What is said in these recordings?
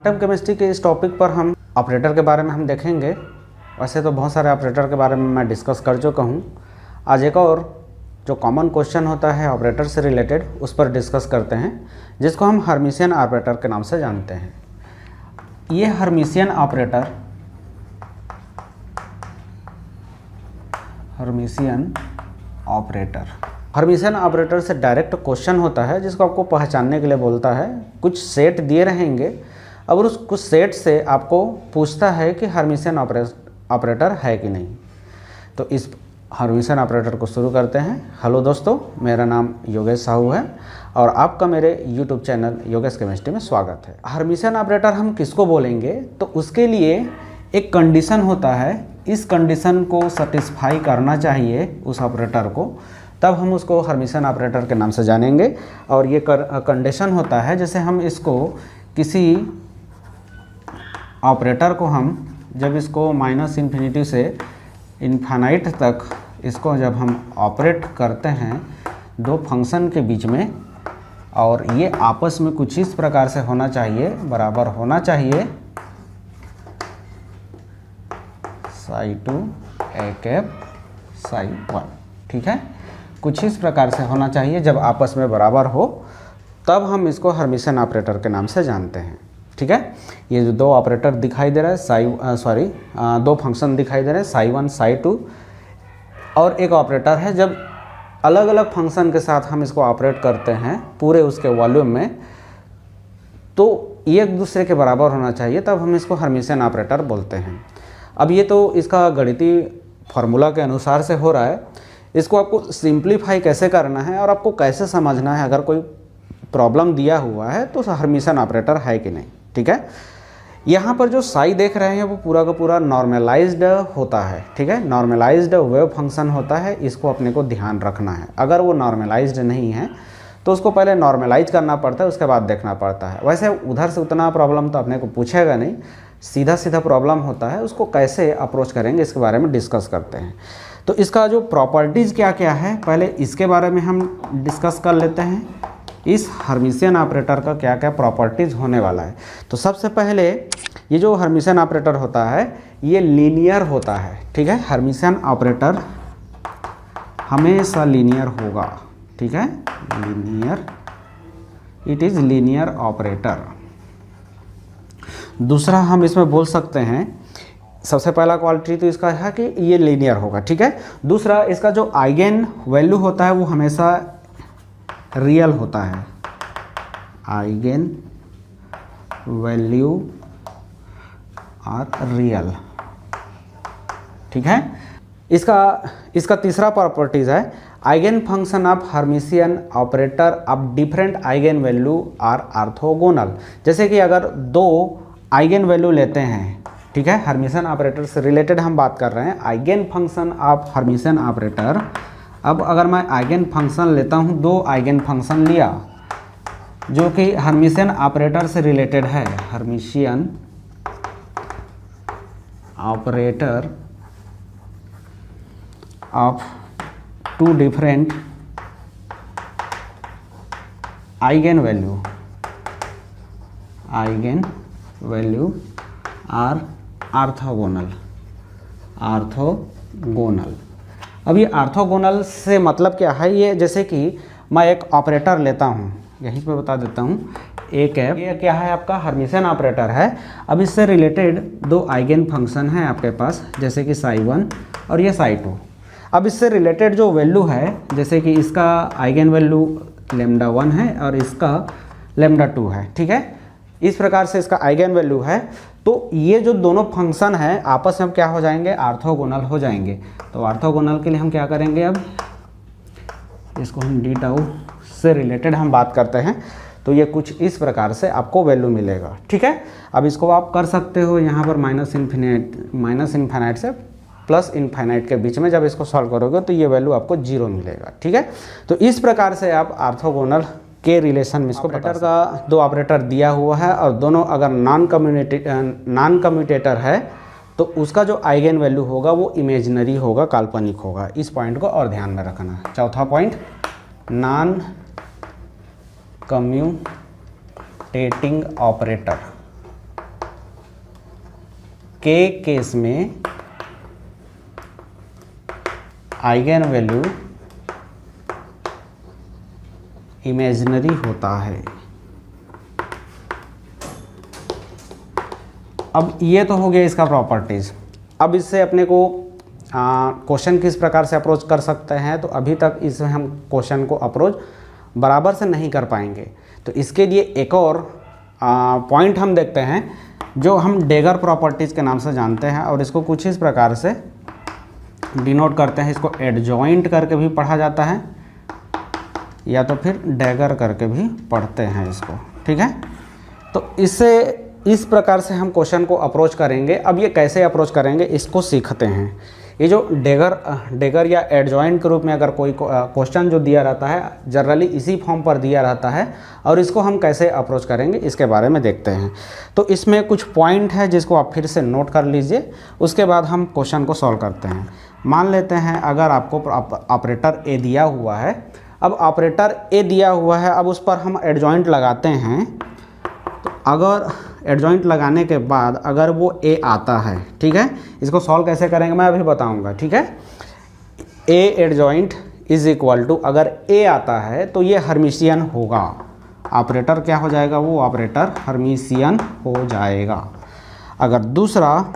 Quantum chemistry के इस topic पर हम ऑपरेटर के बारे में हम देखेंगे। वैसे तो बहुत सारे ऑपरेटर के बारे में मैं डिस्कस कर चुका हूँ। आज एक और जो कॉमन क्वेश्चन होता है ऑपरेटर से रिलेटेड उस पर डिस्कस करते हैं, जिसको हम हर्मिशियन ऑपरेटर के नाम से जानते हैं। ये हर्मिशियन ऑपरेटर से डायरेक्ट क्वेश्चन होता है, जिसको आपको पहचानने के लिए बोलता है। कुछ सेट दिए रहेंगे, अब उस कुछ सेट से आपको पूछता है कि हर्मिशियन ऑपरेटर है कि नहीं। तो इस हर्मिशियन ऑपरेटर को शुरू करते हैं। हेलो दोस्तों, मेरा नाम योगेश साहू है और आपका मेरे यूट्यूब चैनल योगेश केमिस्ट्री में स्वागत है। हर्मिशियन ऑपरेटर हम किसको बोलेंगे, तो उसके लिए एक कंडीशन होता है। इस कंडीशन को सेटिस्फाई करना चाहिए उस ऑपरेटर को, तब हम उसको हर्मिशियन ऑपरेटर के नाम से जानेंगे। और ये कंडीशन होता है, जैसे हम इसको किसी ऑपरेटर को हम जब इसको माइनस इन्फिनिटी से इनफाइनाइट तक इसको जब हम ऑपरेट करते हैं दो फंक्शन के बीच में, और ये आपस में कुछ इस प्रकार से होना चाहिए, बराबर होना चाहिए psi2 a कैप psi1, ठीक है। कुछ इस प्रकार से होना चाहिए, जब आपस में बराबर हो तब हम इसको हर्मिशियन ऑपरेटर के नाम से जानते हैं, ठीक है। ये जो दो ऑपरेटर दिखाई दे रहा है दो फंक्शन दिखाई दे रहे हैं psi1 psi2, और एक ऑपरेटर है जब अलग अलग फंक्शन के साथ हम इसको ऑपरेट करते हैं पूरे उसके वॉल्यूम में, तो ये एक दूसरे के बराबर होना चाहिए, तब हम इसको हर्मिशियन ऑपरेटर बोलते हैं। अब ये तो इसका गणितीय फार्मूला के अनुसार से हो रहा है। इसको आपको सिंप्लीफाई कैसे करना है और आपको कैसे समझना है, अगर कोई प्रॉब्लम दिया हुआ है तो हर्मिशियन ऑपरेटर है कि नहीं, ठीक है। यहाँ पर जो साई देख रहे हैं वो पूरा का पूरा नॉर्मलाइज्ड होता है, ठीक है। नॉर्मलाइज्ड वेव फंक्शन होता है, इसको अपने को ध्यान रखना है। अगर वो नॉर्मलाइज्ड नहीं है तो उसको पहले नॉर्मलाइज करना पड़ता है, उसके बाद देखना पड़ता है। वैसे उधर से उतना प्रॉब्लम तो अपने को पूछेगा नहीं, सीधा सीधा प्रॉब्लम होता है, उसको कैसे अप्रोच करेंगे इसके बारे में डिस्कस करते हैं। तो इसका जो प्रॉपर्टीज़ क्या क्या है, पहले इसके बारे में हम डिस्कस कर लेते हैं। इस हर्मिशियन ऑपरेटर का क्या क्या प्रॉपर्टीज़ होने वाला है। तो सबसे पहले ये जो हर्मिशियन ऑपरेटर होता है ये लीनियर होता है, ठीक है। हर्मिशियन ऑपरेटर हमेशा लीनियर होगा, ठीक है। Linear, it is linear operator. दूसरा हम इसमें बोल सकते हैं, सबसे पहला क्वालिटी तो इसका है कि ये लीनियर होगा, ठीक है। दूसरा, इसका जो आइगन वैल्यू होता है वो हमेशा रियल होता है। आइगन वैल्यू आर रियल, ठीक है। इसका तीसरा प्रॉपर्टीज है, eigen function of Hermitian operator of different eigen value are orthogonal. जैसे कि अगर दो आइगन वैल्यू लेते हैं, ठीक है, हर्मिशियन ऑपरेटर से रिलेटेड हम बात कर रहे हैं। Eigen function of Hermitian operator, अब अगर मैं आइगन फंक्शन लेता हूं, दो आइगन फंक्शन लिया जो कि हर्मिशियन ऑपरेटर से रिलेटेड है, Hermitian operator of two different eigen value are orthogonal. अब ये ऑर्थोगोनल से मतलब क्या है, ये जैसे कि मैं एक ऑपरेटर लेता हूँ, यहीं पे बता देता हूँ। ए कैप, ये क्या है आपका हर्मिशियन ऑपरेटर है। अब इससे रिलेटेड दो आइगन फंक्शन हैं आपके पास, जैसे कि psi1 और ये psi2। अब इससे रिलेटेड जो वैल्यू है, जैसे कि इसका आइगन वैल्यू λ1 है और इसका λ2 है, ठीक है। इस प्रकार से इसका आइगन वैल्यू है। तो ये जो दोनों फंक्शन हैं आपस में क्या हो जाएंगे, ऑर्थोगोनल हो जाएंगे। तो ऑर्थोगोनल के लिए हम क्या करेंगे, अब इसको हम डी टाउ से रिलेटेड हम बात करते हैं। तो ये कुछ इस प्रकार से आपको वैल्यू मिलेगा, ठीक है। अब इसको आप कर सकते हो यहाँ पर माइनस इन्फिनाइट से प्लस इन्फाइनाइट के बीच में, जब इसको सॉल्व करोगे तो ये वैल्यू आपको 0 मिलेगा, ठीक है। तो इस प्रकार से आप ऑर्थोगोनल के रिलेशन में इसको ऑपरेटर का दो ऑपरेटर दिया हुआ है और दोनों अगर नॉन कम्यूटेटर है तो उसका जो आइगन वैल्यू होगा वो इमेजिनरी होगा, काल्पनिक होगा। इस पॉइंट को और ध्यान में रखना है। चौथा पॉइंट, नॉन कम्यूटेटिंग ऑपरेटर। के केस में आइगन वैल्यू इमेजिनरी होता है। अब ये तो हो गया इसका प्रॉपर्टीज़। अब इससे अपने को क्वेश्चन किस प्रकार से अप्रोच कर सकते हैं, तो अभी तक इसमें हम क्वेश्चन को अप्रोच बराबर से नहीं कर पाएंगे। तो इसके लिए एक और पॉइंट हम देखते हैं जो हम डेगर प्रॉपर्टीज़ के नाम से जानते हैं, और इसको कुछ इस प्रकार से डिनोट करते हैं। इसको एडजॉइंट करके भी पढ़ा जाता है या तो फिर डेगर करके भी पढ़ते हैं इसको, ठीक है। तो इससे इस प्रकार से हम क्वेश्चन को अप्रोच करेंगे। अब ये कैसे अप्रोच करेंगे इसको सीखते हैं। ये जो डेगर या एडजॉइंट के रूप में अगर कोई क्वेश्चन जो दिया रहता है जनरली इसी फॉर्म पर दिया रहता है, और इसको हम कैसे अप्रोच करेंगे इसके बारे में देखते हैं। तो इसमें कुछ पॉइंट है जिसको आप फिर से नोट कर लीजिए, उसके बाद हम क्वेश्चन को सॉल्व करते हैं। मान लेते हैं अगर आपको ऑपरेटर ए दिया हुआ है, अब ऑपरेटर ए दिया हुआ है, अब उस पर हम एडजॉइंट लगाते हैं। तो अगर एडजॉइंट लगाने के बाद अगर वो ए आता है, ठीक है, इसको सॉल्व कैसे करेंगे मैं अभी बताऊंगा, ठीक है। A adjoint is equal to, अगर ए आता है तो ये हर्मिशियन होगा। ऑपरेटर क्या हो जाएगा, वो ऑपरेटर हर्मिशियन हो जाएगा। अगर दूसरा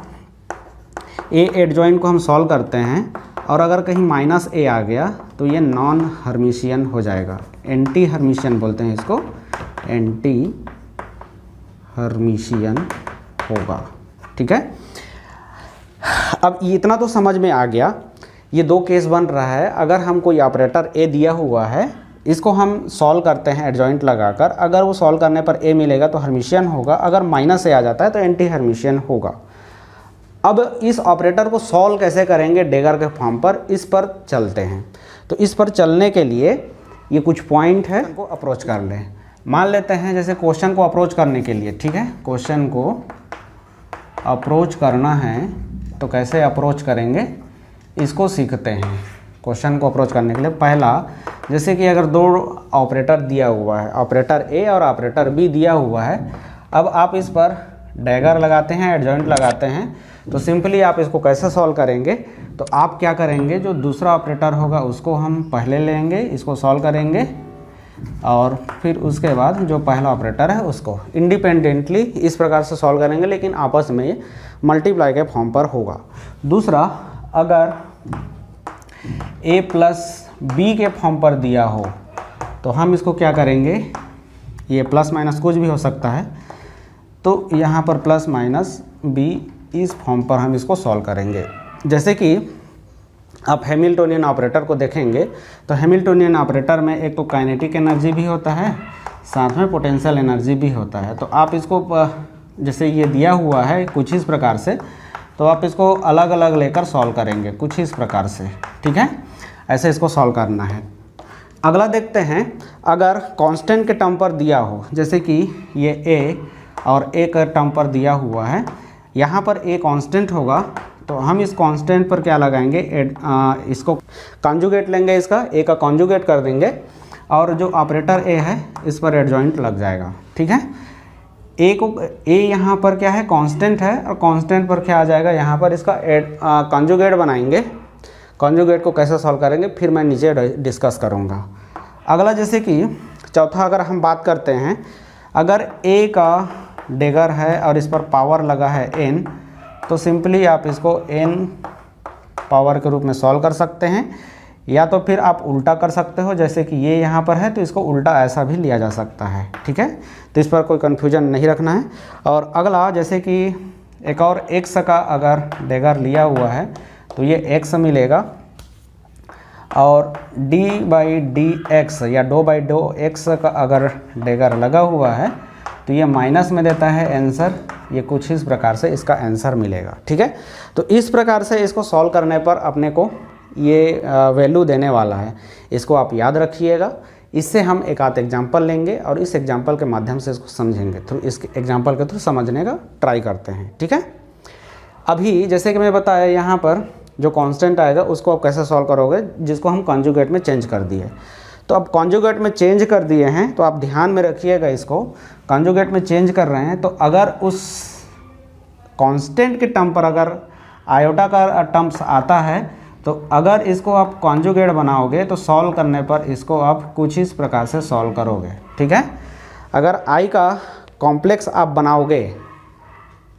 ए एडजॉइंट को हम सॉल्व करते हैं और अगर कहीं माइनस ए आ गया तो ये नॉन हर्मिशियन हो जाएगा। एंटी हर्मिशियन बोलते हैं इसको, एंटी हर्मिशियन होगा, ठीक है। अब इतना तो समझ में आ गया। ये दो केस बन रहा है। अगर हम कोई ऑपरेटर ए दिया हुआ है, इसको हम सॉल्व करते हैं एडजॉइंट लगाकर, अगर वो सॉल्व करने पर ए मिलेगा तो हर्मिशियन होगा, अगर माइनस ए आ जाता है तो एंटी हर्मिशियन होगा। अब इस ऑपरेटर को सॉल्व कैसे करेंगे डेगर के फॉर्म पर, इस पर चलते हैं। तो इस पर चलने के लिए ये कुछ पॉइंट है, इनको अप्रोच कर लें। मान लेते हैं जैसे क्वेश्चन को अप्रोच करने के लिए, ठीक है, क्वेश्चन को अप्रोच करना है तो कैसे अप्रोच करेंगे इसको सीखते हैं। क्वेश्चन को अप्रोच करने के लिए पहला, जैसे कि अगर दो ऑपरेटर दिया हुआ है, ऑपरेटर ए और ऑपरेटर बी दिया हुआ है, अब आप इस पर डैगर लगाते हैं, एडजॉइंट लगाते हैं, तो सिंपली आप इसको कैसे सॉल्व करेंगे, तो आप क्या करेंगे, जो दूसरा ऑपरेटर होगा उसको हम पहले लेंगे, इसको सॉल्व करेंगे, और फिर उसके बाद जो पहला ऑपरेटर है उसको इंडिपेंडेंटली इस प्रकार से सॉल्व करेंगे, लेकिन आपस में मल्टीप्लाई के फॉर्म पर होगा। दूसरा, अगर a प्लस बी के फॉर्म पर दिया हो तो हम इसको क्या करेंगे, ये प्लस माइनस कुछ भी हो सकता है, तो यहाँ पर प्लस माइनस बी इस फॉर्म पर हम इसको सॉल्व करेंगे। जैसे कि आप हैमिल्टोनियन ऑपरेटर को देखेंगे तो हैमिल्टोनियन ऑपरेटर में एक तो काइनेटिक एनर्जी भी होता है, साथ में पोटेंशियल एनर्जी भी होता है। तो आप इसको जैसे ये दिया हुआ है कुछ इस प्रकार से, तो आप इसको अलग अलग लेकर सॉल्व करेंगे कुछ इस प्रकार से, ठीक है, ऐसे इसको सॉल्व करना है। अगला देखते हैं, अगर कांस्टेंट के टर्म पर दिया हो, जैसे कि ये a और a का टर्म पर दिया हुआ है, यहाँ पर a कांस्टेंट होगा, तो हम इस कांस्टेंट पर क्या लगाएंगे, इसको कॉन्जुगेट लेंगे, इसका a का कॉन्जुगेट कर देंगे, और जो ऑपरेटर a है इस पर एडजॉइंट लग जाएगा, ठीक है। a यहाँ पर क्या है, कांस्टेंट है, और कांस्टेंट पर क्या आ जाएगा, यहाँ पर इसका कॉन्जुगेट बनाएंगे। कॉन्जुगेट को कैसे सॉल्व करेंगे फिर मैं नीचे डिस्कस करूँगा। अगला, जैसे कि चौथा अगर हम बात करते हैं, अगर a का डेगर है और इस पर पावर लगा है n, तो सिंपली आप इसको n पावर के रूप में सॉल्व कर सकते हैं, या तो फिर आप उल्टा कर सकते हो, जैसे कि ये यहाँ पर है तो इसको उल्टा ऐसा भी लिया जा सकता है, ठीक है। तो इस पर कोई कन्फ्यूजन नहीं रखना है। और अगला, जैसे कि एक और x का अगर डेगर लिया हुआ है तो ये x मिलेगा, और d/dx या dou/dou x का अगर डेगर लगा हुआ है तो ये माइनस में देता है आंसर, ये कुछ इस प्रकार से इसका आंसर मिलेगा, ठीक है। तो इस प्रकार से इसको सॉल्व करने पर अपने को ये वैल्यू देने वाला है, इसको आप याद रखिएगा। इससे हम एक आध एग्जाम्पल लेंगे और इस एग्जाम्पल के माध्यम से इसको समझेंगे, थ्रू इस एग्जाम्पल के थ्रू समझने का ट्राई करते हैं, ठीक है। अभी जैसे कि मैं बताया, यहाँ पर जो कांस्टेंट आएगा उसको आप कैसे सॉल्व करोगे, जिसको हम कॉन्जुगेट में चेंज कर दिए। तो अब कॉन्जुगेट में चेंज कर दिए हैं तो आप ध्यान में रखिएगा, इसको कॉन्जुगेट में चेंज कर रहे हैं, तो अगर उस कांस्टेंट के टर्म पर अगर आयोटा का टर्म्स आता है तो अगर इसको आप कॉन्जुगेट बनाओगे तो सॉल्व करने पर इसको आप कुछ इस प्रकार से सॉल्व करोगे, ठीक है। अगर आई का कॉम्प्लेक्स आप बनाओगे,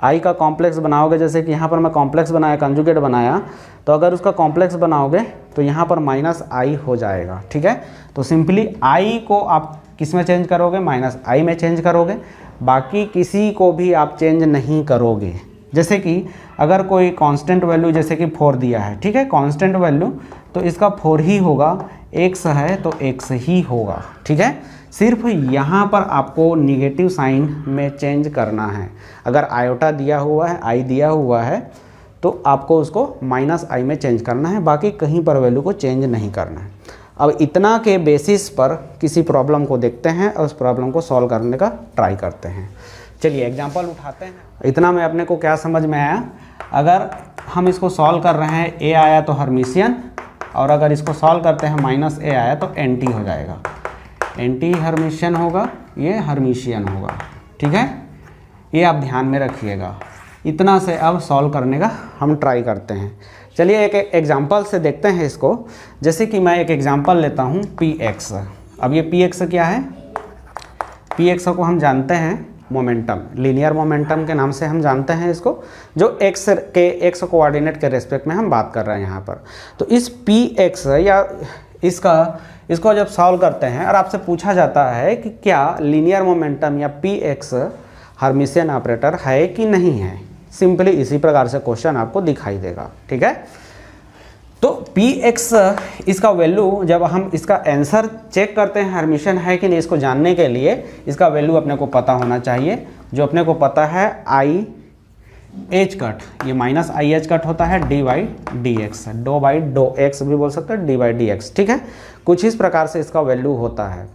आई का कॉम्प्लेक्स बनाओगे, जैसे कि यहाँ पर मैं कॉम्प्लेक्स बनाया, कंजुगेट बनाया, तो अगर उसका कॉम्प्लेक्स बनाओगे तो यहाँ पर माइनस आई हो जाएगा, ठीक है। तो सिंपली आई को आप किस में चेंज करोगे, माइनस आई में चेंज करोगे, बाकी किसी को भी आप चेंज नहीं करोगे। जैसे कि अगर कोई कांस्टेंट वैल्यू जैसे कि 4 दिया है, ठीक है, कांस्टेंट वैल्यू तो इसका 4 ही होगा, x है तो x ही होगा, ठीक है। सिर्फ यहाँ पर आपको निगेटिव साइन में चेंज करना है। अगर आयोटा दिया हुआ है, आई दिया हुआ है, तो आपको उसको माइनस आई में चेंज करना है, बाकी कहीं पर वैल्यू को चेंज नहीं करना है। अब इतना के बेसिस पर किसी प्रॉब्लम को देखते हैं और उस प्रॉब्लम को सॉल्व करने का ट्राई करते हैं। चलिए एग्जांपल उठाते हैं। इतना में अपने को क्या समझ में आया, अगर हम इसको सॉल्व कर रहे हैं ए आया तो हर्मिशियन, और अगर इसको सॉल्व करते हैं माइनस ए आया तो एंटी हो जाएगा। एंटी हर्मिशियन होगा, ये हर्मिशियन होगा, ठीक है। ये आप ध्यान में रखिएगा। इतना से अब सॉल्व करने का हम ट्राई करते हैं। चलिए एक एग्जांपल से देखते हैं इसको। जैसे कि मैं एक एग्जांपल लेता हूँ px। अब ये px क्या है, px को हम जानते हैं मोमेंटम, लीनियर मोमेंटम के नाम से हम जानते हैं इसको, जो x कोऑर्डिनेट के रेस्पेक्ट में हम बात कर रहे हैं यहाँ पर। तो इस px या इसको जब सॉल्व करते हैं और आपसे पूछा जाता है कि क्या लीनियर मोमेंटम या px हर्मिशियन ऑपरेटर है कि नहीं है, सिंपली इसी प्रकार से क्वेश्चन आपको दिखाई देगा, ठीक है। तो px इसका वैल्यू जब हम इसका आंसर चेक करते हैं हर्मिशियन है कि नहीं, इसको जानने के लिए इसका वैल्यू अपने को पता होना चाहिए। जो अपने को पता है आई एच कट, ये माइनस आई एच कट होता है D by D x, dough by dough x भी बोल सकते हैं, डी बाई डी एक्स, ठीक है। कुछ इस प्रकार से इसका वैल्यू होता है।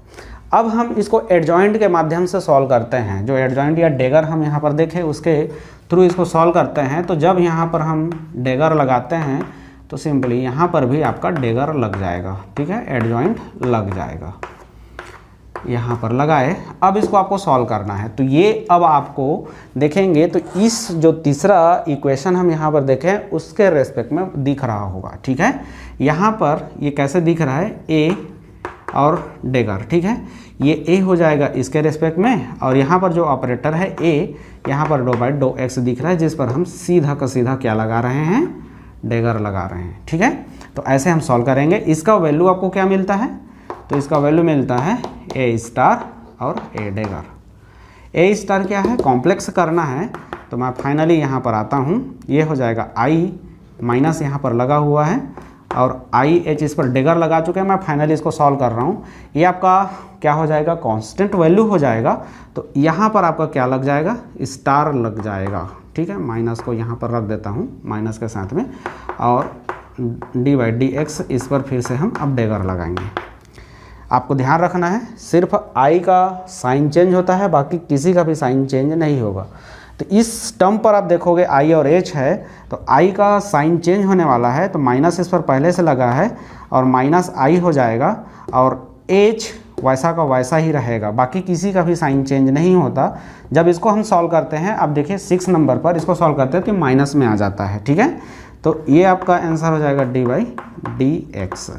अब हम इसको एडजॉइंट के माध्यम से सॉल्व करते हैं। जो एडजॉइंट या डेगर हम यहाँ पर देखें उसके थ्रू इसको सॉल्व करते हैं। तो जब यहाँ पर हम डेगर लगाते हैं तो सिंपली यहाँ पर भी आपका डेगर लग जाएगा, ठीक है, एडजॉइंट लग जाएगा, यहाँ पर लगाए। अब इसको आपको सॉल्व करना है। तो ये अब आपको देखेंगे तो इस जो तीसरा इक्वेशन हम यहाँ पर देखें उसके रेस्पेक्ट में दिख रहा होगा, ठीक है। यहाँ पर ये कैसे दिख रहा है, ए और डेगर, ठीक है, ये ए हो जाएगा इसके रेस्पेक्ट में, और यहाँ पर जो ऑपरेटर है ए, यहाँ पर डो बाई डो एक्स दिख रहा है, जिस पर हम सीधा का सीधा क्या लगा रहे हैं, डेगर लगा रहे हैं, ठीक है। तो ऐसे हम सॉल्व करेंगे। इसका वैल्यू आपको क्या मिलता है, तो इसका वैल्यू मिलता है ए स्टार और ए डेगर। ए स्टार क्या है, कॉम्प्लेक्स करना है, तो मैं फाइनली यहाँ पर आता हूँ, ये हो जाएगा आई माइनस यहाँ पर लगा हुआ है और आई एच इस पर डेगर लगा चुके हैं। मैं फाइनली इसको सॉल्व कर रहा हूँ। ये आपका क्या हो जाएगा, कांस्टेंट वैल्यू हो जाएगा। तो यहाँ पर आपका क्या लग जाएगा, स्टार लग जाएगा, ठीक है। माइनस को यहाँ पर रख देता हूँ माइनस के साथ में, और डी बाई डी एक्स इस पर फिर से हम अब डेगर लगाएंगे। आपको ध्यान रखना है सिर्फ आई का साइन चेंज होता है, बाकी किसी का भी साइन चेंज नहीं होगा। तो इस टर्म पर आप देखोगे आई और एच है, तो आई का साइन चेंज होने वाला है, तो माइनस इस पर पहले से लगा है और माइनस आई हो जाएगा, और एच वैसा का वैसा ही रहेगा, बाकी किसी का भी साइन चेंज नहीं होता। जब इसको हम सॉल्व करते हैं, अब देखिए 6 नंबर पर इसको सॉल्व करते हैं तो माइनस में आ जाता है, ठीक है। तो ये आपका आंसर हो जाएगा डी बाई डी एक्स,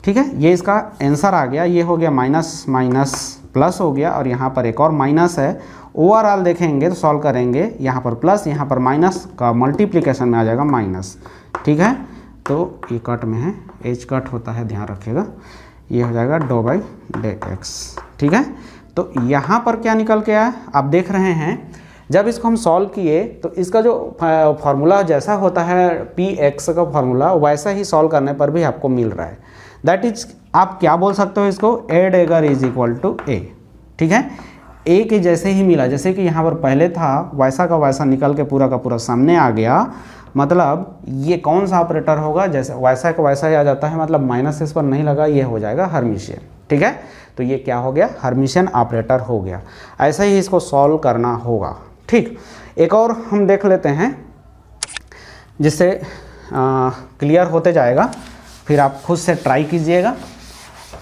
ठीक है। ये इसका आंसर आ गया। ये हो गया माइनस माइनस प्लस हो गया, और यहाँ पर एक और माइनस है। ओवरऑल देखेंगे तो सॉल्व करेंगे, यहाँ पर प्लस यहाँ पर माइनस का मल्टीप्लिकेशन में आ जाएगा माइनस, ठीक है। तो ये कट में है, एच कट होता है, ध्यान रखिएगा। ये हो जाएगा डो बाई डे एक्स, ठीक है। तो यहाँ पर क्या निकल के आया, आप देख रहे हैं। जब इसको हम सॉल्व किए तो इसका जो फार्मूला जैसा होता है पी एक्स का फार्मूला, वैसा ही सॉल्व करने पर भी आपको मिल रहा है। दैट इज, आप क्या बोल सकते हो इसको, ए डेगर इज इक्वल टू ए, ठीक है। ए के जैसे ही मिला, जैसे कि यहाँ पर पहले था वैसा का वैसा निकल के पूरा का पूरा सामने आ गया। मतलब ये कौन सा ऑपरेटर होगा, जैसे वैसा का वैसा ही आ जाता है, मतलब माइनस इस पर नहीं लगा, ये हो जाएगा हर्मिशियन, ठीक है। तो ये क्या हो गया, हर्मिशियन ऑपरेटर हो गया। ऐसे ही इसको सॉल्व करना होगा, ठीक। एक और हम देख लेते हैं जिससे क्लियर होते जाएगा, फिर आप खुद से ट्राई कीजिएगा।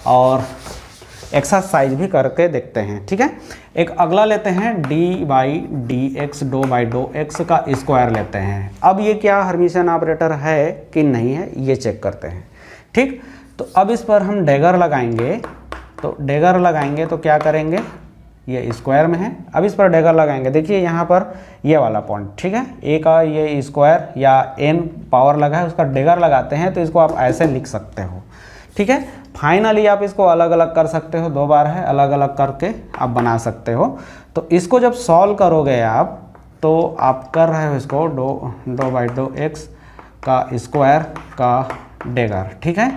और एक्सरसाइज भी करके देखते हैं। ठीक है, एक अगला लेते हैं d/dx dou/dou(x) का स्क्वायर लेते हैं। अब ये क्या हर्मिशियन ऑपरेटर है कि नहीं है ये चेक करते हैं। ठीक, तो अब इस पर हम डेगर लगाएंगे, तो डेगर लगाएंगे तो क्या करेंगे, ये स्क्वायर में है, अब इस पर डेगर लगाएंगे। देखिए यहाँ पर ये वाला पॉइंट, ठीक है, ए का ये स्क्वायर या n पावर लगा है उसका डेगर लगाते हैं, तो इसको आप ऐसे लिख सकते हो। ठीक है, फाइनली आप इसको अलग अलग कर सकते हो, 2 बार है, अलग अलग करके आप बना सकते हो। तो इसको जब सॉल्व करोगे आप, तो आप कर रहे हो इसको dou/dou(x) का स्क्वायर का डेगर। ठीक है,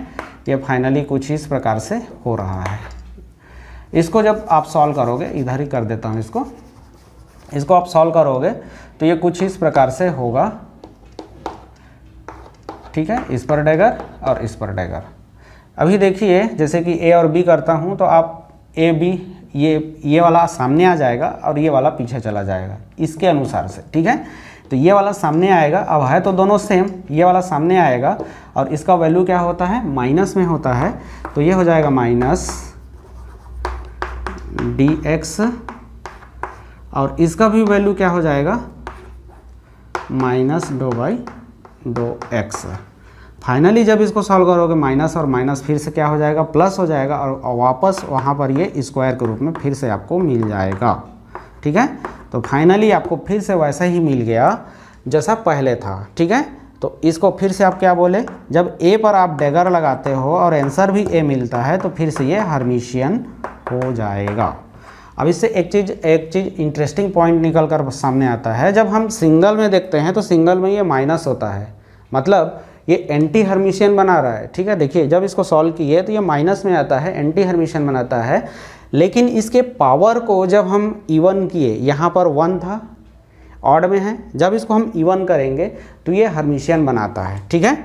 ये फाइनली कुछ इस प्रकार से हो रहा है। इसको जब आप सॉल्व करोगे, इधर ही कर देता हूँ इसको आप सॉल्व करोगे तो ये कुछ इस प्रकार से होगा। ठीक है, इस पर डेगर और इस पर डेगर। अभी देखिए जैसे कि ए और बी करता हूँ तो आप ए बी ये वाला सामने आ जाएगा और ये वाला पीछे चला जाएगा इसके अनुसार से। ठीक है, तो ये वाला सामने आएगा, अब है तो दोनों सेम, ये वाला सामने आएगा और इसका वैल्यू क्या होता है, माइनस में होता है, तो ये हो जाएगा माइनस dx और इसका भी वैल्यू क्या हो जाएगा, माइनस dou/dou(x). फाइनली जब इसको सॉल्व करोगे माइनस और माइनस फिर से क्या हो जाएगा, प्लस हो जाएगा और वापस वहाँ पर ये स्क्वायर के रूप में फिर से आपको मिल जाएगा। ठीक है, तो फाइनली आपको फिर से वैसा ही मिल गया जैसा पहले था। ठीक है, तो इसको फिर से आप क्या बोले, जब ए पर आप डेगर लगाते हो और आंसर भी ए मिलता है तो फिर से ये हर्मिशियन हो जाएगा। अब इससे एक चीज़ इंटरेस्टिंग पॉइंट निकल कर सामने आता है, जब हम सिंगल में देखते हैं तो सिंगल में ये माइनस होता है, मतलब ये एंटी हर्मिशियन बना रहा है। ठीक है, देखिए जब इसको सॉल्व किए तो ये माइनस में आता है, एंटी हर्मिशियन बनाता है, लेकिन इसके पावर को जब हम इवन किए, यहाँ पर 1 था, ऑड में है, जब इसको हम इवन करेंगे तो ये हर्मिशियन बनाता है। ठीक है,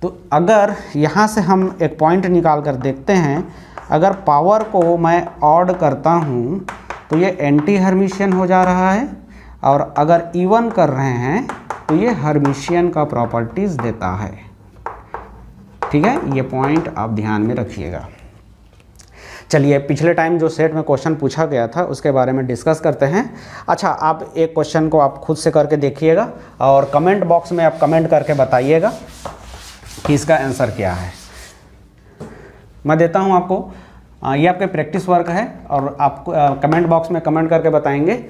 तो अगर यहाँ से हम एक पॉइंट निकाल कर देखते हैं, अगर पावर को मैं ऑड करता हूँ तो ये एंटी हर्मिशियन हो जा रहा है और अगर इवन कर रहे हैं तो ये हर्मिशियन का प्रॉपर्टीज़ देता है। ठीक है, ये पॉइंट आप ध्यान में रखिएगा। चलिए पिछले टाइम जो सेट में क्वेश्चन पूछा गया था उसके बारे में डिस्कस करते हैं। अच्छा, आप एक क्वेश्चन को आप खुद से करके देखिएगा और कमेंट बॉक्स में आप कमेंट करके बताइएगा कि इसका आंसर क्या है। मैं देता हूं आपको, ये आपके प्रैक्टिस वर्क है और आपको कमेंट बॉक्स में कमेंट करके बताएंगे।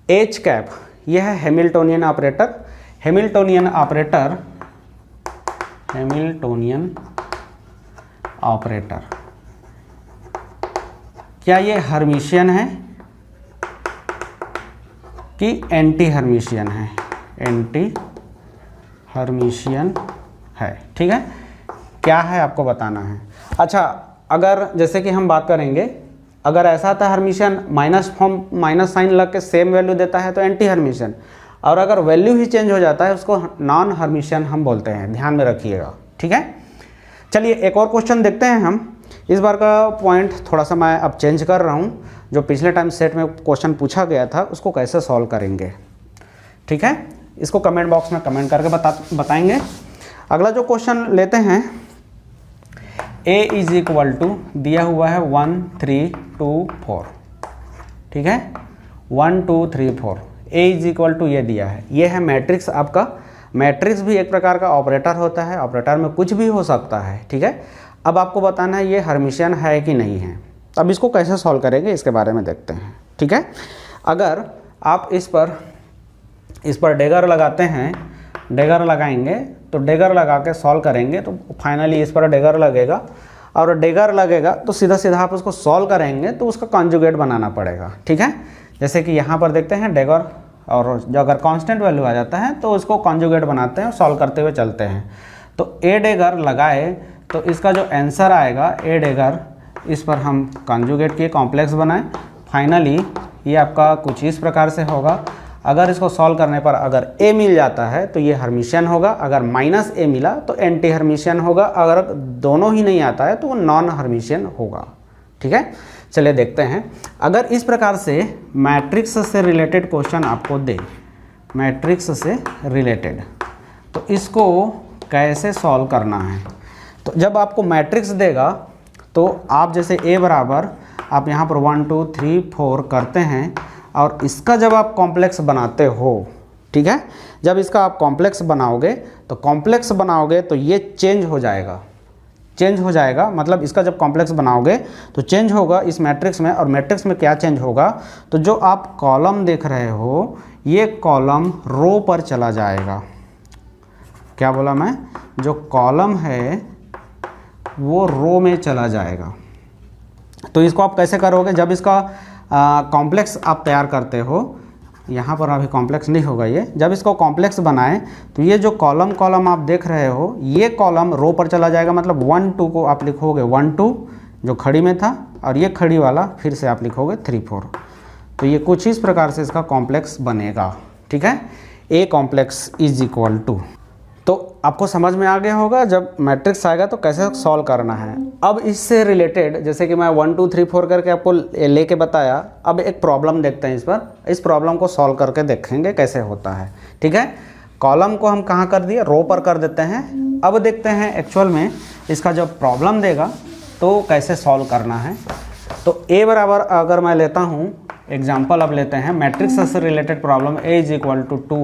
एच कैप यह है हैमिल्टोनियन ऑपरेटर। हैमिल्टोनियन ऑपरेटर क्या ये हर्मिशियन है कि एंटी हर्मिशियन है? एंटी हर्मिशियन है। ठीक है, क्या है आपको बताना है। अच्छा, अगर जैसे कि हम बात करेंगे, अगर ऐसा था Hermitian minus form minus sign लग के सेम वैल्यू देता है तो एंटी हर्मिशियन, और अगर वैल्यू ही चेंज हो जाता है उसको नॉन हर्मिशियन हम बोलते हैं, ध्यान में रखिएगा। ठीक है, चलिए एक और क्वेश्चन देखते हैं हम। इस बार का पॉइंट थोड़ा सा मैं अब चेंज कर रहा हूँ, जो पिछले टाइम सेट में क्वेश्चन पूछा गया था उसको कैसे सॉल्व करेंगे। ठीक है, इसको कमेंट बॉक्स में कमेंट करके बताएंगे। अगला जो क्वेश्चन लेते हैं, a इज इक्वल टू दिया हुआ है 1 3 2 4। ठीक है, 1 2 3 4, a इज इक्वल टू ये दिया है, ये है मैट्रिक्स आपका। मैट्रिक्स भी एक प्रकार का ऑपरेटर होता है, ऑपरेटर में कुछ भी हो सकता है। ठीक है, अब आपको बताना है ये हर्मिशियन है कि नहीं है। अब इसको कैसे सॉल्व करेंगे इसके बारे में देखते हैं। ठीक है, अगर आप इस पर डेगर लगाते हैं, डेगर लगाएंगे तो डेगर लगा के सॉल्व करेंगे तो फाइनली इस पर डेगर लगेगा, और डेगर लगेगा तो सीधा सीधा आप उसको सॉल्व करेंगे तो उसका कॉन्जुगेट बनाना पड़ेगा। ठीक है, जैसे कि यहाँ पर देखते हैं डेगर, और जो अगर कांस्टेंट वैल्यू आ जाता है तो उसको कॉन्जुगेट बनाते हैं और सॉल्व करते हुए चलते हैं। तो ए डेगर लगाए तो इसका जो आंसर आएगा ए डेगर, इस पर हम कॉन्जुगेट किए, कॉम्प्लेक्स बनाए, फाइनली ये आपका कुछ इस प्रकार से होगा। अगर इसको सॉल्व करने पर अगर ए मिल जाता है तो ये हर्मिशियन होगा, अगर माइनस ए मिला तो एंटी हर्मिशियन होगा, अगर दोनों ही नहीं आता है तो वो नॉन हर्मिशियन होगा। ठीक है, चलिए देखते हैं। अगर इस प्रकार से मैट्रिक्स से रिलेटेड क्वेश्चन आपको दे, मैट्रिक्स से रिलेटेड, तो इसको कैसे सॉल्व करना है। तो जब आपको मैट्रिक्स देगा तो आप जैसे a बराबर आप यहाँ पर 1 2 3 4 करते हैं और इसका जब आप कॉम्प्लेक्स बनाते हो, ठीक है, जब इसका आप कॉम्प्लेक्स बनाओगे तो ये चेंज हो जाएगा, मतलब इसका जब कॉम्प्लेक्स बनाओगे तो चेंज होगा इस मैट्रिक्स में। और मैट्रिक्स में क्या चेंज होगा, तो जो आप कॉलम देख रहे हो ये कॉलम रो पर चला जाएगा। क्या बोला मैं, जो कॉलम है वो रो में चला जाएगा। तो इसको आप कैसे करोगे, जब इसका कॉम्प्लेक्स आप तैयार करते हो, यहाँ पर अभी कॉम्प्लेक्स नहीं होगा ये, जब इसको कॉम्प्लेक्स बनाएं तो ये जो कॉलम आप देख रहे हो ये कॉलम रो पर चला जाएगा। मतलब 1 2 को आप लिखोगे 1 2 जो खड़ी में था, और ये खड़ी वाला फिर से आप लिखोगे 3 4। तो ये कुछ इस प्रकार से इसका कॉम्प्लेक्स बनेगा, ठीक है। A complex is equal to, तो आपको समझ में आ गया होगा जब मैट्रिक्स आएगा तो कैसे सॉल्व करना है। अब इससे रिलेटेड जैसे कि मैं 1 2 3 4 करके आपको लेके बताया, अब एक प्रॉब्लम देखते हैं इस प्रॉब्लम को सॉल्व करके देखेंगे कैसे होता है, ठीक है। कॉलम को हम कहाँ कर दिए, रो पर कर देते हैं। अब देखते हैं एक्चुअल में इसका जब प्रॉब्लम देगा तो कैसे सॉल्व करना है। तो ए बराबर अगर मैं लेता हूँ एग्जाम्पल, अब लेते हैं मैट्रिक्स से related problem, A is equal to 2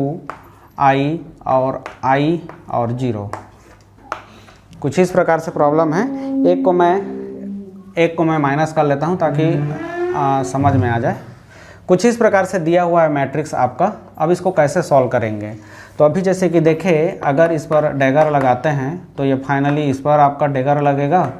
i और 0, कुछ इस प्रकार से प्रॉब्लम है। एक को मैं माइनस कर लेता हूं ताकि समझ में आ जाए। कुछ इस प्रकार से दिया हुआ है मैट्रिक्स आपका। अब इसको कैसे सॉल्व करेंगे, तो अभी जैसे कि देखें, अगर इस पर डैगर लगाते हैं तो ये फाइनली इस पर आपका डैगर लगेगा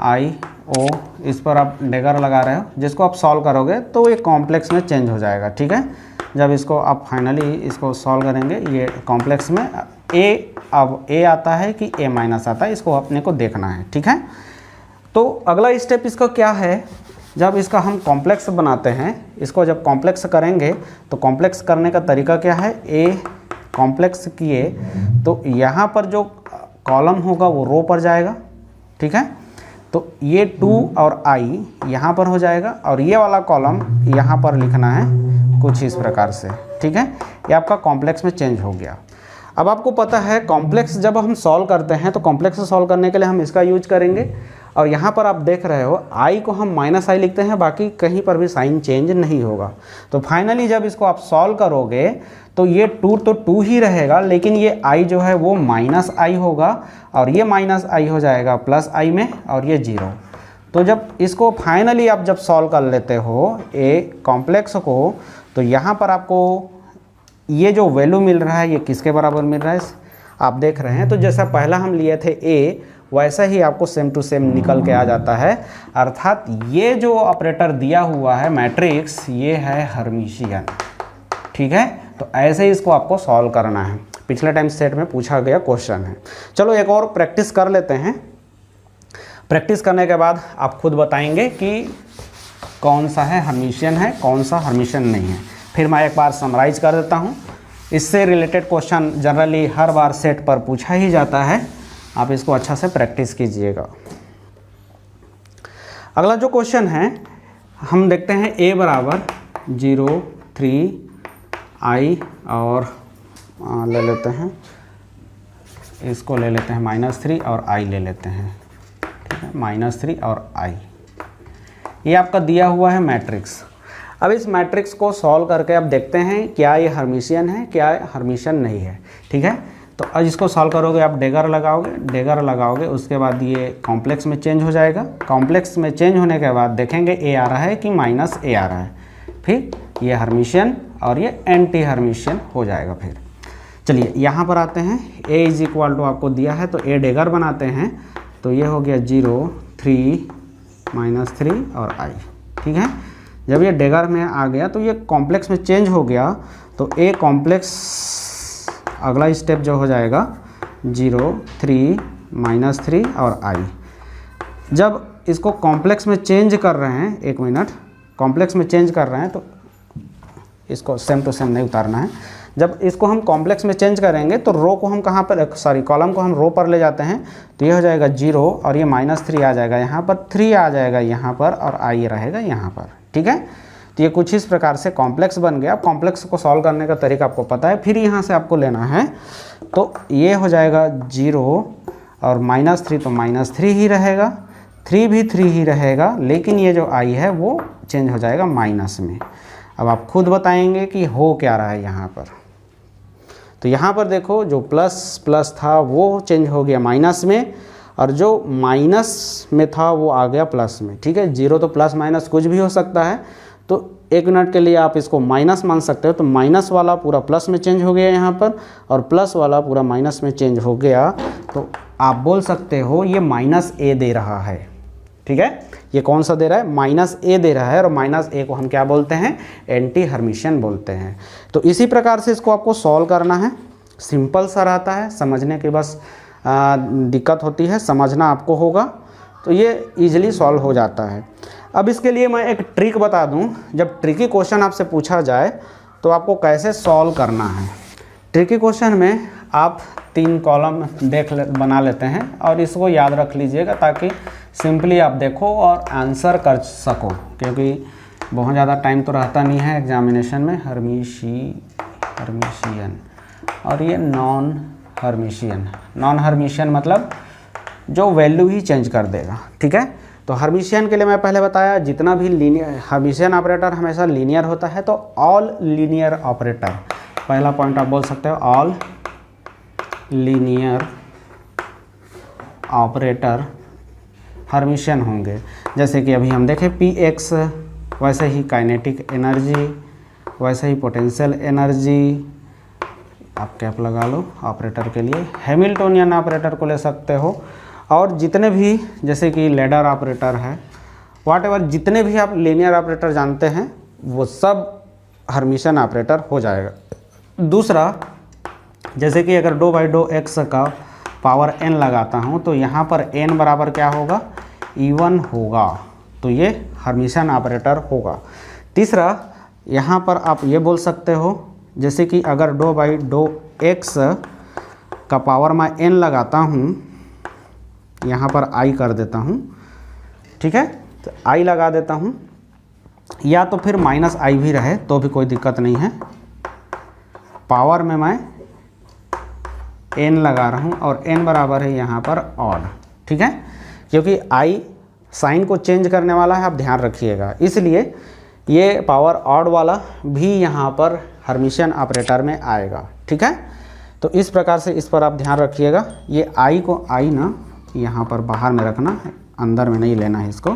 IO, इस पर आप डैगर लगा रहे हो, जिसको आप सॉल्व करोगे तो ये कॉम्प्लेक्स में चेंज हो जाएगा, ठीक है। जब इसको आप फाइनली इसको सॉल्व करेंगे, ये कॉम्प्लेक्स में अब ए आता है कि ए माइनस आता है, इसको अपने को देखना है, ठीक है। तो अगला स्टेप इसका क्या है, जब इसका हम कॉम्प्लेक्स बनाते हैं, इसको जब कॉम्प्लेक्स करेंगे तो कॉम्प्लेक्स करने का तरीका क्या है, ए कॉम्प्लेक्स किए तो यहाँ पर जो कॉलम होगा वो रो पर जाएगा, ठीक है। तो ये 2 और i यहाँ पर हो जाएगा और ये वाला कॉलम यहाँ पर लिखना है कुछ इस प्रकार से, ठीक है। ये आपका कॉम्प्लेक्स में चेंज हो गया। अब आपको पता है कॉम्प्लेक्स जब हम सॉल्व करते हैं तो कॉम्प्लेक्स सॉल्व करने के लिए हम इसका यूज करेंगे। और यहाँ पर आप देख रहे हो i को हम -i लिखते हैं, बाकी कहीं पर भी साइन चेंज नहीं होगा। तो फाइनली जब इसको आप सॉल्व करोगे तो ये 2 तो 2 ही रहेगा, लेकिन ये i जो है वो -i होगा और ये -i हो जाएगा +i में, और ये 0। तो जब इसको फाइनली आप जब सॉल्व कर लेते हो ए कॉम्प्लेक्स को, तो यहाँ पर आपको ये जो वैल्यू मिल रहा है ये किसके बराबर मिल रहा है आप देख रहे हैं। तो जैसा पहला हम लिए थे ए, वैसा ही आपको सेम टू सेम निकल के आ जाता है। अर्थात ये जो ऑपरेटर दिया हुआ है मैट्रिक्स, ये है हर्मिशियन, ठीक है। तो ऐसे ही इसको आपको सॉल्व करना है, पिछले टाइम सेट में पूछा गया क्वेश्चन है। चलो एक और प्रैक्टिस कर लेते हैं। प्रैक्टिस करने के बाद आप खुद बताएंगे कि कौन सा है हर्मिशियन है, कौन सा हर्मिशियन नहीं है। फिर मैं एक बार समराइज कर देता हूँ। इससे रिलेटेड क्वेश्चन जनरली हर बार सेट पर पूछा ही जाता है, आप इसको अच्छा से प्रैक्टिस कीजिएगा। अगला जो क्वेश्चन है हम देखते हैं, a बराबर 0 3 i और ले लेते हैं, इसको ले लेते हैं -3 और i ले लेते हैं, ठीक है, -3 और i। ये आपका दिया हुआ है मैट्रिक्स। अब इस मैट्रिक्स को सॉल्व करके अब देखते हैं क्या ये हर्मिशियन है, क्या हर्मिशियन नहीं है, ठीक है। तो अब इसको सॉल्व करोगे, आप डैगर लगाओगे, उसके बाद ये कॉम्प्लेक्स में चेंज हो जाएगा। कॉम्प्लेक्स में चेंज होने के बाद देखेंगे ए आ रहा है कि -a आ रहा है, फिर ये हर्मिशियन और ये एंटी हर्मिशियन हो जाएगा। फिर चलिए यहाँ पर आते हैं, a इज इक्वल टू आपको दिया है तो a डैगर बनाते हैं, तो ये हो गया 0 3 -3 और i, ठीक है। जब ये डैगर में आ गया तो ये कॉम्प्लेक्स में चेंज हो गया, तो a कॉम्प्लेक्स अगला स्टेप जो हो जाएगा 0 3 -3 और i। जब इसको कॉम्प्लेक्स में चेंज कर रहे हैं, एक मिनट, कॉम्प्लेक्स में चेंज कर रहे हैं तो इसको सेम टू सेम नहीं उतारना है। जब इसको हम कॉम्प्लेक्स में चेंज करेंगे तो रो को हम कहाँ पर, सॉरी कॉलम को हम रो पर ले जाते हैं, तो ये हो जाएगा 0 और ये -3 आ जाएगा यहाँ पर, 3 आ जाएगा यहाँ पर और i रहेगा यहाँ पर, ठीक है। तो ये कुछ इस प्रकार से कॉम्प्लेक्स बन गया। अब कॉम्प्लेक्स को सॉल्व करने का तरीका आपको पता है, फिर यहाँ से आपको लेना है, तो ये हो जाएगा 0 और -3 तो -3 ही रहेगा, 3 भी 3 ही रहेगा, लेकिन ये जो i है वो चेंज हो जाएगा माइनस में। अब आप खुद बताएंगे कि हो क्या रहा है यहाँ पर। तो यहाँ पर देखो जो प्लस प्लस था वो चेंज हो गया माइनस में, और जो माइनस में था वो आ गया प्लस में। ठीक है, जीरो तो प्लस माइनस कुछ भी हो सकता है, तो एक मिनट के लिए आप इसको माइनस मान सकते हो। तो माइनस वाला पूरा प्लस में चेंज हो गया यहाँ पर, और प्लस वाला पूरा माइनस में चेंज हो गया। तो आप बोल सकते हो ये माइनस ए दे रहा है। ठीक है, ये कौन सा दे रहा है? माइनस ए दे रहा है, और माइनस ए को हम क्या बोलते हैं? एंटी हर्मिशियन बोलते हैं। तो इसी प्रकार से इसको आपको सॉल्व करना है। सिंपल सा रहता है, समझने की बस दिक्कत होती है, समझना आपको होगा, तो ये इजीली सॉल्व हो जाता है। अब इसके लिए मैं एक ट्रिक बता दूं। जब ट्रिकी क्वेश्चन आपसे पूछा जाए तो आपको कैसे सॉल्व करना है। ट्रिकी क्वेश्चन में आप 3 कॉलम बना लेते हैं, और इसको याद रख लीजिएगा ताकि सिंपली आप देखो और आंसर कर सको, क्योंकि बहुत ज़्यादा टाइम तो रहता नहीं है एग्जामिनेशन में। हर्मिशियन और ये नॉन हर्मिशियन मतलब जो वैल्यू ही चेंज कर देगा। ठीक है, तो हर्मिशियन के लिए मैं पहले बताया, जितना भी लीनियर हर्मिशियन ऑपरेटर हमेशा लीनियर होता है। तो ऑल लीनियर ऑपरेटर, पहला पॉइंट आप बोल सकते हो, ऑल लीनियर ऑपरेटर हर्मिशियन होंगे। जैसे कि अभी हम देखें Px, वैसे ही काइनेटिक एनर्जी, वैसे ही पोटेंशियल एनर्जी, आप कैप लगा लो ऑपरेटर के लिए। हैमिल्टोनियन ऑपरेटर को ले सकते हो, और जितने भी जैसे कि लैडर ऑपरेटर है, व्हाटएवर जितने भी आप लीनियर ऑपरेटर जानते हैं वो सब हर्मिशियन ऑपरेटर हो जाएगा। दूसरा, जैसे कि अगर डो बाई डो एक्स का पावर n लगाता हूँ तो यहाँ पर n बराबर क्या होगा? E1 होगा, तो ये हर्मिशियन ऑपरेटर होगा। तीसरा, यहाँ पर आप ये बोल सकते हो, जैसे कि अगर डो बाई डो एक्स का पावर मैं n लगाता हूँ, यहाँ पर i कर देता हूँ। ठीक है, तो i लगा देता हूँ, या तो फिर माइनस i भी रहे तो भी कोई दिक्कत नहीं है। पावर में मैं n लगा रहा हूँ, और n बराबर है यहाँ पर ऑड। ठीक है, क्योंकि i साइन को चेंज करने वाला है, आप ध्यान रखिएगा, इसलिए ये पावर ऑड वाला भी यहाँ पर हर्मिशियन ऑपरेटर में आएगा। ठीक है, तो इस प्रकार से इस पर आप ध्यान रखिएगा। ये i को i ना यहाँ पर बाहर में रखना है, अंदर में नहीं लेना है इसको,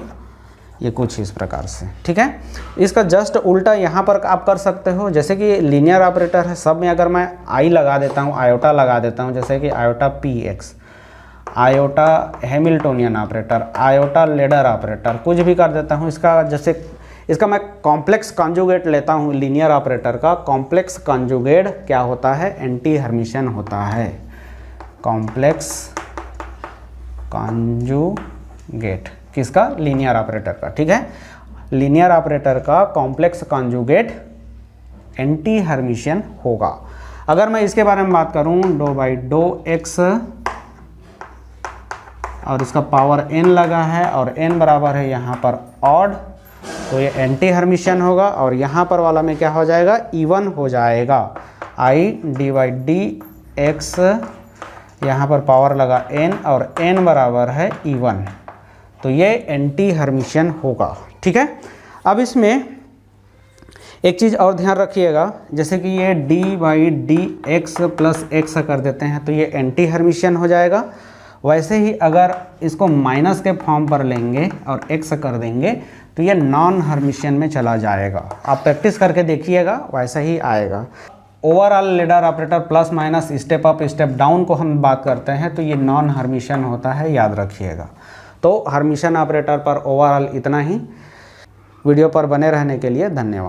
ये कुछ इस प्रकार से। ठीक है, इसका जस्ट उल्टा यहाँ पर आप कर सकते हो। जैसे कि लीनियर ऑपरेटर है, सब में अगर मैं i लगा देता हूँ, आयोटा लगा देता हूँ, जैसे कि iota Px, iota Hamiltonian operator, iota ladder operator, कुछ भी कर देता हूँ। इसका जैसे इसका मैं कॉम्प्लेक्स कॉन्जुगेट लेता हूँ लीनियर ऑपरेटर का। कॉम्प्लेक्स कॉन्जुगेट क्या होता है? एंटी हर्मिशियन होता है। कॉम्प्लेक्स कॉन्जुगेट किसका? लीनियर ऑपरेटर का। ठीक है, लीनियर ऑपरेटर का कॉम्प्लेक्स कॉन्जुगेट एंटी हर्मिशियन होगा। अगर मैं इसके बारे में बात करूं, डो बाई डो एक्स और इसका पावर n लगा है, और n बराबर है यहाँ पर ऑड, तो ये एंटी हर्मिशियन होगा। और यहाँ पर वाला में क्या हो जाएगा? E1 हो जाएगा। i D by D x, यहाँ पर पावर लगा n, और n बराबर है E1, तो ये एंटी हर्मिशियन होगा। ठीक है, अब इसमें एक चीज़ और ध्यान रखिएगा, जैसे कि ये d by D x plus x कर देते हैं तो ये एंटी हर्मिशियन हो जाएगा। वैसे ही अगर इसको माइनस के फॉर्म पर लेंगे और x कर देंगे तो ये नॉन हर्मिशियन में चला जाएगा। आप प्रैक्टिस करके देखिएगा, वैसा ही आएगा। Overall ladder operator plus minus step up step down को हम बात करते हैं तो ये नॉन हर्मिशियन होता है, याद रखिएगा। तो हर्मिशियन ऑपरेटर पर ओवरऑल इतना ही। वीडियो पर बने रहने के लिए धन्यवाद।